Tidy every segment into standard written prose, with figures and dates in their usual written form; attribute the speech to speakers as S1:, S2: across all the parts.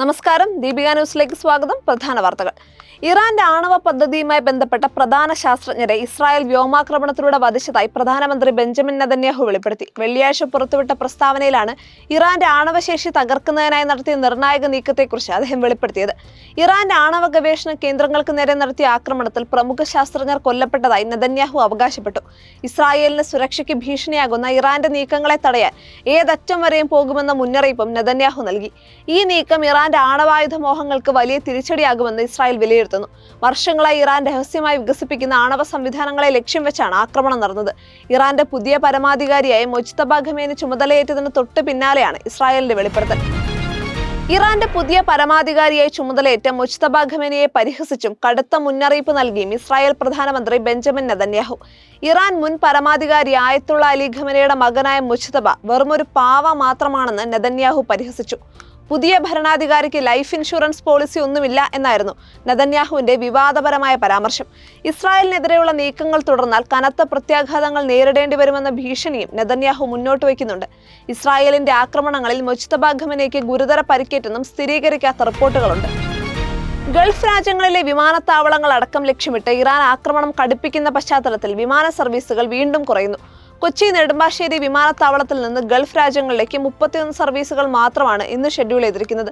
S1: നമസ്കാരം, ദീപിക ന്യൂസിലേക്ക് സ്വാഗതം. പ്രധാന വാർത്തകൾ. ഇറാന്റെ ആണവ പദ്ധതിയുമായി ബന്ധപ്പെട്ട പ്രധാന ശാസ്ത്രജ്ഞരെ ഇസ്രായേൽ വ്യോമാക്രമണത്തിലൂടെ വധിച്ചതായി പ്രധാനമന്ത്രി ബെഞ്ചമിൻ നെതന്യാഹു വെളിപ്പെടുത്തി. വെള്ളിയാഴ്ച പുറത്തുവിട്ട പ്രസ്താവനയിലാണ് ഇറാന്റെ ആണവശേഷി തകർക്കുന്നതിനായി നടത്തിയ നിർണായക നീക്കത്തെക്കുറിച്ച് അദ്ദേഹം വെളിപ്പെടുത്തിയത്. ഇറാന്റെ ആണവ ഗവേഷണ കേന്ദ്രങ്ങൾക്ക് നേരെ നടത്തിയ ആക്രമണത്തിൽ പ്രമുഖ ശാസ്ത്രജ്ഞർ കൊല്ലപ്പെട്ടതായി നെതന്യാഹു അവകാശപ്പെട്ടു. ഇസ്രായേലിന് സുരക്ഷയ്ക്ക് ഭീഷണിയാകുന്ന ഇറാന്റെ നീക്കങ്ങളെ തടയാൻ ഏതറ്റം വരെയും പോകുമെന്ന മുന്നറിയിപ്പും നെതന്യാഹു നൽകി. ഈ നീക്കം ഇറാന്റെ ആണവായുധ മോഹങ്ങൾക്ക് വലിയ തിരിച്ചടിയാകുമെന്ന് ഇസ്രായേൽ വിലയിരുത്തുന്നു. വർഷങ്ങളായി ഇറാൻ രഹസ്യമായി വികസിപ്പിക്കുന്ന ആണവ സംവിധാനങ്ങളെ ലക്ഷ്യം വെച്ചാണ് ആക്രമണം നടന്നത്. ഇറാന്റെ പുതിയ പരമാധികാരിയായ മുജ്തബ ഖമേനി ചുമതലയേറ്റതിന് തൊട്ട് പിന്നാലെയാണ് ഇസ്രായേലിന്റെ വെളിപ്പെടുത്തൽ. ഇറാന്റെ പുതിയ പരമാധികാരിയായി ചുമതലയേറ്റ മുജ്തബ ഖമേനിയെ പരിഹസിച്ചും കടുത്ത മുന്നറിയിപ്പ് നൽകിയും ഇസ്രായേൽ പ്രധാനമന്ത്രി ബെഞ്ചമിൻ നെതന്യാഹു. ഇറാൻ മുൻ പരമാധികാരി ആയത്തുള്ള അലി ഖമേനിയുടെ മകനായ മുജ്തബ വെറുമൊരു പാവ മാത്രമാണെന്ന് നെതന്യാഹു പരിഹസിച്ചു. പുതിയ ഭരണാധികാരിക്ക് ലൈഫ് ഇൻഷുറൻസ് പോളിസി ഒന്നുമില്ല എന്നായിരുന്നു നെതന്യാഹുവിന്റെ വിവാദപരമായ പരാമർശം. ഇസ്രായേലിനെതിരെയുള്ള നീക്കങ്ങൾ തുടർന്നാൽ കനത്ത പ്രത്യാഘാതങ്ങൾ നേരിടേണ്ടി വരുമെന്ന ഭീഷണിയും നെതന്യാഹു മുന്നോട്ട് വയ്ക്കുന്നുണ്ട്. ഇസ്രായേലിന്റെ ആക്രമണങ്ങളിൽ മുജ്തബ ഖമേനിക്ക് ഗുരുതര പരിക്കേറ്റെന്നും സ്ഥിരീകരിക്കാത്ത റിപ്പോർട്ടുകളുണ്ട്. ഗൾഫ് രാജ്യങ്ങളിലെ വിമാനത്താവളങ്ങൾ അടക്കം ലക്ഷ്യമിട്ട് ഇറാൻ ആക്രമണം കടുപ്പിക്കുന്ന പശ്ചാത്തലത്തിൽ വിമാന സർവീസുകൾ വീണ്ടും കുറയുന്നു. കൊച്ചി നെടുമ്പാശ്ശേരി വിമാനത്താവളത്തിൽ നിന്ന് ഗൾഫ് രാജ്യങ്ങളിലേക്ക് 31 സർവീസുകൾ മാത്രമാണ് ഇന്ന് ഷെഡ്യൂൾ ചെയ്തിരിക്കുന്നത്.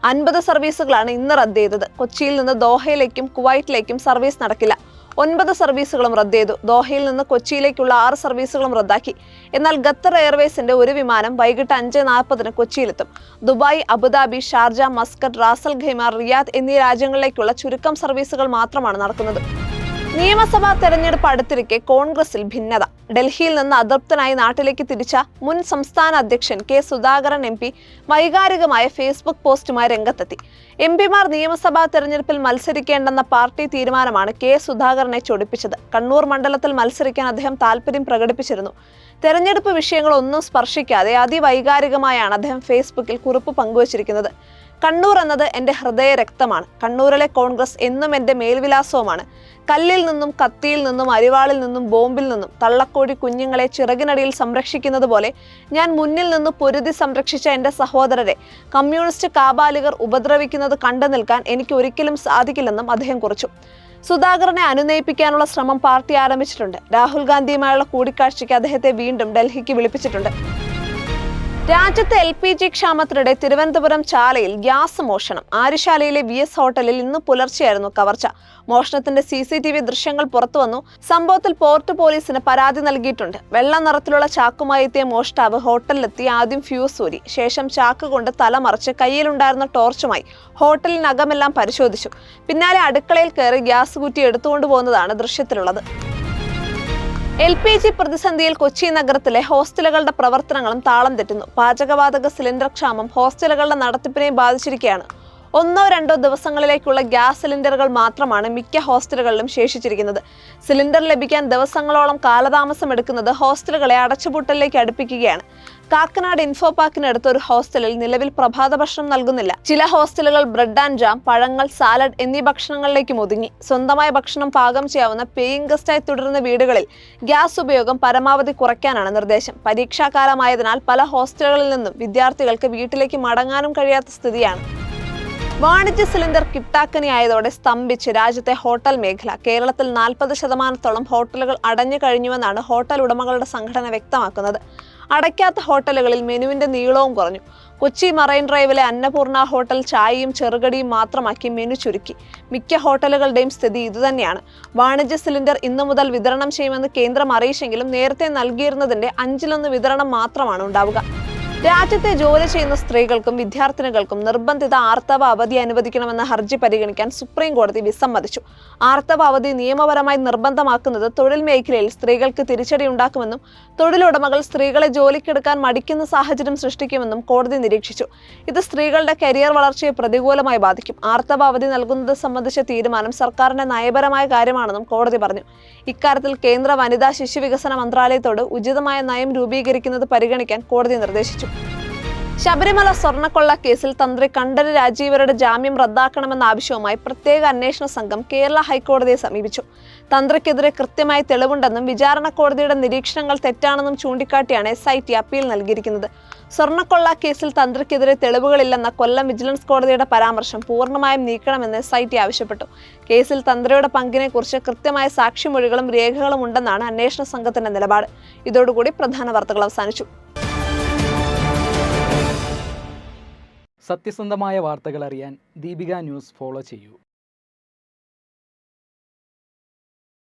S1: 50 സർവീസുകളാണ് ഇന്ന് റദ്ദ് ചെയ്തത്. കൊച്ചിയിൽ നിന്ന് ദോഹയിലേക്കും കുവൈറ്റിലേക്കും സർവീസ് നടക്കില്ല. 9 സർവീസുകളും റദ്ദ് ചെയ്തു. ദോഹയിൽ നിന്ന് കൊച്ചിയിലേക്കുള്ള 6 സർവീസുകളും റദ്ദാക്കി. എന്നാൽ ഖത്തർ എയർവേസിന്റെ ഒരു വിമാനം വൈകിട്ട് 5:40 കൊച്ചിയിലെത്തും. Dubai, Abu Dhabi, Sharjah, Muscat, Ras al Khaimah, Riyadh എന്നീ രാജ്യങ്ങളിലേക്കുള്ള ചുരുക്കം സർവീസുകൾ മാത്രമാണ് നടക്കുന്നത്. നിയമസഭാ തെരഞ്ഞെടുപ്പ് അടുത്തിരിക്കെ കോൺഗ്രസിൽ ഭിന്നത. ഡൽഹിയിൽ നിന്ന് അതൃപ്തനായി നാട്ടിലേക്ക് തിരിച്ച മുൻ സംസ്ഥാന അധ്യക്ഷൻ കെ സുധാകരൻ MP വൈകാരികമായ ഫേസ്ബുക്ക് പോസ്റ്റുമായി രംഗത്തെത്തി. MP മാർ നിയമസഭാ തെരഞ്ഞെടുപ്പിൽ മത്സരിക്കേണ്ടെന്ന പാർട്ടി തീരുമാനമാണ് കെ സുധാകരനെ ചൊടിപ്പിച്ചത്. കണ്ണൂർ മണ്ഡലത്തിൽ മത്സരിക്കാൻ അദ്ദേഹം താല്പര്യം പ്രകടിപ്പിച്ചിരുന്നു. തെരഞ്ഞെടുപ്പ് വിഷയങ്ങളൊന്നും സ്പർശിക്കാതെ അതിവൈകാരികമായാണ് അദ്ദേഹം ഫേസ്ബുക്കിൽ കുറിപ്പ് പങ്കുവച്ചിരിക്കുന്നത്. കണ്ണൂർ എന്നത് എൻ്റെ ഹൃദയരക്തമാണ്. കണ്ണൂരിലെ കോൺഗ്രസ് എന്നും എൻ്റെ മേൽവിലാസവുമാണ്. കല്ലിൽ നിന്നും, കത്തിയിൽ നിന്നും, അരിവാളിൽ നിന്നും, ബോംബിൽ നിന്നും തള്ളക്കോഴി കുഞ്ഞുങ്ങളെ ചിറകിനടിയിൽ സംരക്ഷിക്കുന്നത് പോലെ ഞാൻ മുന്നിൽ നിന്ന് പൊരുതി സംരക്ഷിച്ച എൻ്റെ സഹോദരരെ കമ്മ്യൂണിസ്റ്റ് കാബാലികർ ഉപദ്രവിക്കുന്നത് കണ്ടു നിൽക്കാൻ എനിക്ക് ഒരിക്കലും സാധിക്കില്ലെന്നും അദ്ദേഹം കുറിച്ചു. സുധാകരനെ അനുനയിപ്പിക്കാനുള്ള ശ്രമം പാർട്ടി ആരംഭിച്ചിട്ടുണ്ട്. രാഹുൽ ഗാന്ധിയുമായുള്ള കൂടിക്കാഴ്ചയ്ക്ക് അദ്ദേഹത്തെ വീണ്ടും ഡൽഹിക്ക് വിളിപ്പിച്ചിട്ടുണ്ട്. രാജ്യത്തെ LPG ക്ഷാമത്തിനിടെ തിരുവനന്തപുരം ചാലയിൽ ഗ്യാസ് മോഷണം. ആര്യശാലയിലെ VS ഹോട്ടലിൽ ഇന്ന് പുലർച്ചെയായിരുന്നു കവർച്ച. മോഷണത്തിന്റെ CCTV ദൃശ്യങ്ങൾ പുറത്തുവന്നു. സംഭവത്തിൽ പോർട്ട് പോലീസിന് പരാതി നൽകിയിട്ടുണ്ട്. വെള്ള നിറത്തിലുള്ള ചാക്കുമായി എത്തിയ മോഷ്ടാവ് ഹോട്ടലിലെത്തി ആദ്യം ഫ്യൂസ് ഊരി, ശേഷം ചാക്ക് കൊണ്ട് തലമറിച്ച് കയ്യിലുണ്ടായിരുന്ന ടോർച്ചുമായി ഹോട്ടലിനകമെല്ലാം പരിശോധിച്ചു. പിന്നാലെ അടുക്കളയിൽ കയറി ഗ്യാസ് കുറ്റി എടുത്തുകൊണ്ടു പോകുന്നതാണ് ദൃശ്യത്തിലുള്ളത്. LPG പ്രതിസന്ധിയിൽ കൊച്ചി നഗരത്തിലെ ഹോസ്റ്റലുകളുടെ പ്രവർത്തനങ്ങളും താളം തെറ്റുന്നു. പാചകവാതക സിലിണ്ടർ ക്ഷാമം ഹോസ്റ്റലുകളുടെ നടത്തിപ്പിനെയും ബാധിച്ചിരിക്കുകയാണ്. 1-2 ദിവസങ്ങളിലേക്കുള്ള ഗ്യാസ് സിലിണ്ടറുകൾ മാത്രമാണ് മിക്ക ഹോസ്റ്റലുകളിലും ശേഷിച്ചിരിക്കുന്നത്. സിലിണ്ടർ ലഭിക്കാൻ ദിവസങ്ങളോളം കാലതാമസം എടുക്കുന്നത് ഹോസ്റ്റലുകളെ അടച്ചുപൂട്ടലിലേക്ക് അടുപ്പിക്കുകയാണ്. കാക്കനാട് ഇൻഫോ പാർക്കിനടുത്ത് ഒരു ഹോസ്റ്റലിൽ നിലവിൽ പ്രഭാത ഭക്ഷണം നൽകുന്നില്ല. ചില ഹോസ്റ്റലുകൾ ബ്രെഡ് ആൻഡ് ജാം, പഴങ്ങൾ, സാലഡ് എന്നീ ഭക്ഷണങ്ങളിലേക്കും ഒതുങ്ങി. സ്വന്തമായി ഭക്ഷണം പാകം ചെയ്യാവുന്ന പേയിങ് ഗസ്റ്റായി തുടരുന്ന വീടുകളിൽ ഗ്യാസ് ഉപയോഗം പരമാവധി കുറയ്ക്കാനാണ് നിർദ്ദേശം. പരീക്ഷാകാലമായതിനാൽ പല ഹോസ്റ്റലുകളിൽ നിന്നും വിദ്യാർത്ഥികൾക്ക് വീട്ടിലേക്ക് മടങ്ങാനും കഴിയാത്ത സ്ഥിതിയാണ്. വാണിജ്യ സിലിണ്ടർ കിട്ടാക്കനിയായതോടെ സ്തംഭിച്ച് രാജ്യത്തെ ഹോട്ടൽ മേഖല. കേരളത്തിൽ 40% ഹോട്ടലുകൾ അടഞ്ഞു കഴിഞ്ഞുവെന്നാണ് ഹോട്ടൽ ഉടമകളുടെ സംഘടന വ്യക്തമാക്കുന്നത്. അടയ്ക്കാത്ത ഹോട്ടലുകളിൽ മെനുവിന്റെ നീളവും കുറഞ്ഞു. കൊച്ചി മറൈൻ ഡ്രൈവിലെ അന്നപൂർണ ഹോട്ടൽ ചായയും ചെറുകടിയും മാത്രമാക്കി മെനു ചുരുക്കി. മിക്ക ഹോട്ടലുകളുടെയും സ്ഥിതി ഇതുതന്നെയാണ്. വാണിജ്യ സിലിണ്ടർ ഇന്നു മുതൽ വിതരണം ചെയ്യുമെന്ന് കേന്ദ്രം അറിയിച്ചെങ്കിലും നേരത്തെ നൽകിയിരുന്നതിന്റെ 1/5 വിതരണം മാത്രമാണ് ഉണ്ടാവുക. രാജ്യത്തെ ജോലി ചെയ്യുന്ന സ്ത്രീകൾക്കും വിദ്യാർത്ഥിനികൾക്കും നിർബന്ധിത ആർത്തവ അവധി അനുവദിക്കണമെന്ന ഹർജി പരിഗണിക്കാൻ സുപ്രീം കോടതി വിസമ്മതിച്ചു. ആർത്തവ അവധി നിയമപരമായി നിർബന്ധമാക്കുന്നത് തൊഴിൽ മേഖലയിൽ സ്ത്രീകൾക്ക് തിരിച്ചടി ഉണ്ടാക്കുമെന്നും തൊഴിലുടമകൾ സ്ത്രീകളെ ജോലിക്കെടുക്കാൻ മടിക്കുന്ന സാഹചര്യം സൃഷ്ടിക്കുമെന്നും കോടതി നിരീക്ഷിച്ചു. ഇത് സ്ത്രീകളുടെ കരിയർ വളർച്ചയെ പ്രതികൂലമായി ബാധിക്കും. ആർത്തവ അവധി നൽകുന്നത് സംബന്ധിച്ച തീരുമാനം സർക്കാരിന്റെ നയപരമായ കാര്യമാണെന്നും കോടതി പറഞ്ഞു. ഇക്കാര്യത്തിൽ കേന്ദ്ര വനിതാ ശിശുവികസന മന്ത്രാലയത്തോട് ഉചിതമായ നയം രൂപീകരിക്കുന്നത് പരിഗണിക്കാൻ കോടതി നിർദ്ദേശിച്ചു. ശബരിമല സ്വർണ്ണക്കൊള്ള കേസിൽ തന്ത്രി കണ്ഠര് രാജീവരുടെ ജാമ്യം റദ്ദാക്കണമെന്ന ആവശ്യവുമായി പ്രത്യേക അന്വേഷണ സംഘം കേരള ഹൈക്കോടതിയെ സമീപിച്ചു. തന്ത്രിക്കെതിരെ കൃത്യമായ തെളിവുണ്ടെന്നും വിചാരണ കോടതിയുടെ നിരീക്ഷണങ്ങൾ തെറ്റാണെന്നും ചൂണ്ടിക്കാട്ടിയാണ് SIT അപ്പീൽ നൽകിയിരിക്കുന്നത്. സ്വർണ്ണക്കൊള്ള കേസിൽ തന്ത്രിക്കെതിരെ തെളിവുകളില്ലെന്ന കൊല്ലം വിജിലൻസ് കോടതിയുടെ പരാമർശം പൂർണ്ണമായും നീക്കണമെന്ന് SIT ആവശ്യപ്പെട്ടു. കേസിൽ തന്ത്രിയുടെ പങ്കിനെക്കുറിച്ച് കൃത്യമായ സാക്ഷിമൊഴികളും രേഖകളും ഉണ്ടെന്നാണ് അന്വേഷണ സംഘത്തിന്റെ നിലപാട്. ഇതോടുകൂടി പ്രധാന വാർത്തകൾ അവസാനിച്ചു.
S2: സത്യസന്ധമായ വാർത്തകൾ അറിയാൻ ദീപിക ന്യൂസ് ഫോളോ ചെയ്യൂ.